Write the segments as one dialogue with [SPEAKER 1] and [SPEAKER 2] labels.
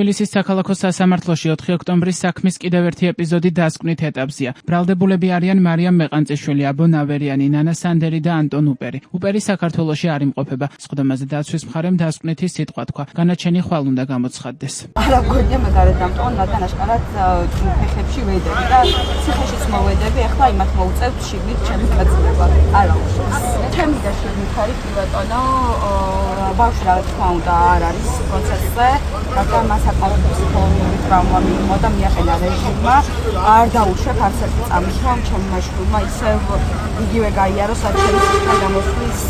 [SPEAKER 1] თბილისის საქალაქო სასამართლოში 4 ოქტომბრის საქმის კიდევ ერთი ეპიზოდი დასკვნით ეტაპზეა. ბრალდებულები არიან მარიამ მეყანწიშვილი, აბო ნავერიანი, ნანა სანდერი და ანტონ უპერი. უპერი საქართველოში არ იმყოფება. სხდომაზე დაცვის მხარემ დასკვნითი სიტყვა თქვა. განაჩენი ხვალ უნდა გამოცხადდეს.
[SPEAKER 2] არა გონია მაგარი დამტყონ, რადგან აშკარად ფეხებში ვედები და ციხეშიც მოვედები, ახლა იმათ მოუწევთ შიგნით ჩემს გაწმება. არა უშავს. ჩემი და შიგნით არის ბატონო, ბავშვი რა თქმა უნდა არ არის პროცესზე, რადგან მას აკავებს ფსიქოლოგიური ტრავმა მიიღო და მიაყენა რეჟიმმა. არ დაუშვებ არც ერთი წამით, რომ ჩემმა შვილმა ისევ იგივე გაიაროს, რაც ჩემი სიტყვა გამოსვლის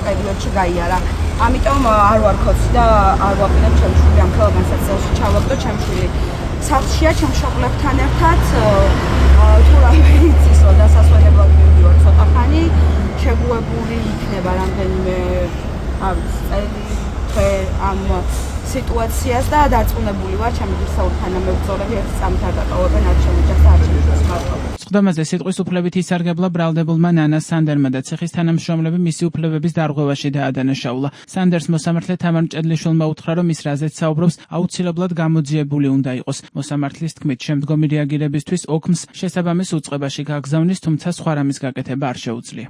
[SPEAKER 2] პერიოდში გაიარა. ამიტომ არ ვარ ქოცი და არ ვაპირებ ჩემს შვილი ამ ხელა განსაცდელში ჩავაგდო ჩემს შვილი. სახლშია ჩემს მშობლებთან ერთად, თუ რამე იცის, რომ დასასვენებლად მივიდივარ ცოტა ხანი, შეგუებული იქნება რამდენიმე წელი თვე ამ სიტუაციას და დარწმუნებული ვარ, ჩემი გისაუბრ თანამებრძოლები ერთი წამით არ დატოვებენ არც ჩემი ოჯახს და არც ჩემი შვილს მარტო.
[SPEAKER 1] სხდომაზე სიტყვის უფლებით ისარგებლა ბრალდებულმა ნანა სანდერმა და ციხის თანამშრომლები მისი უფლებების დარღვევაში დაადანაშაულა. სანდერს მოსამართლე თამარ მჭედლიშვილმა უთხრა, რომ ის რაზეც საუბრობს, აუცილებლად გამოძიებული უნდა იყოს. მოსამართლის თქმით, შემდგომი რეაგირებისთვის ოქმს შესაბამის უწყებაში გაგზავნის, თუმცა სხვა რამის გაკეთება არ შეუძლია.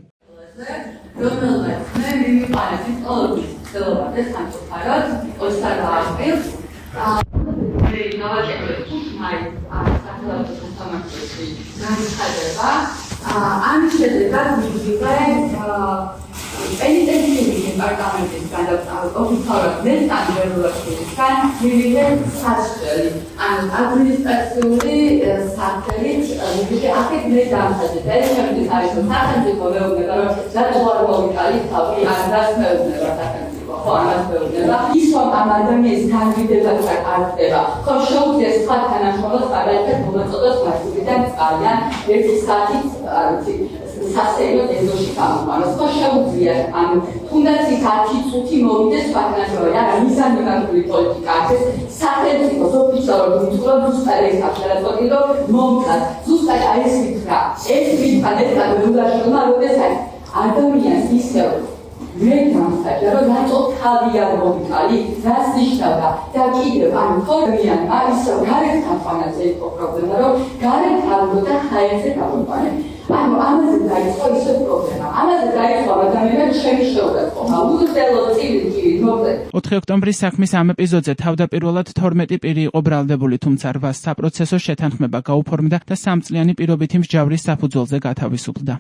[SPEAKER 3] რომელმაც მე მივიყარეთ ყოველთვის ცდილობდეს სამწუხაროდ ოცარ დააწყებს მე ნავაკეთებ თუმცა საქართველოს სასამართლოში განცხადება ამის შედეგად მივიღე პენიტენციარიის დეპარტამენტის ოფიციალურად ნესტანბერლაშვილისგან მივიღე სასწრელი ანუ ადმინისტრაციული საფრთხით მივიღე აქეთ მე დამხადე და ეს შემიძლია არის რომ სახელმწიფო მეუბნება რომ რატო არ მოვიყალით თავი არ დასმეუბნება სახელმწიფო ხო ამას მეუბნება ის რომ ამ ადამიანის განვითარება არ ხდება ხო შეუძლია სხვა თანამშრომლებს გადაიქცეს მომაწოდოს მასწავლიდან წყალიან ერთი საათით არ ვიცი სასეირნო ეზოში გამოყვანოს, ხო შეუძლია ამ თუნდაც ის 10 წუთი მოვიდეს ფაქნაშოა, რა მიზანმიმართული პოლიტიკა არის, სახელმწიფო ოფიციალურად მიწვევ ზუსტად ეს აღწერა რომ მომხდარ, ზუსტად აი ეს მითხრა, ეს მითხრა მეუბნაშვილმა როდესაც ადამიანს ისევ მე გამხდარა რომ რატო თავი არ მოვიკალი, რას ნიშნავდა და კიდევ ანუ ხორმიანმა ისევ გარეთ აყვანაზე იყო პრობლემა, რომ გარეთ ავდოდა ხაერზე გამოყვანე. ანუ ამაზე დაიწყო ისე პრობლემა. ამაზე დაიწყო ადამიანებს ჩემი შეურაცხყოფა. უგრძელო წილი მოკლედ.
[SPEAKER 1] 4 ოქტომბრის საქმის ამ ეპიზოდზე თავდაპირველად 12 პირი იყო ბრალდებული, თუმცა 8 საპროცესო შეთანხმება გაუფორმდა და 3 წლიანი პირობითი მსჯავრის საფუძველზე გათავისუფლდა.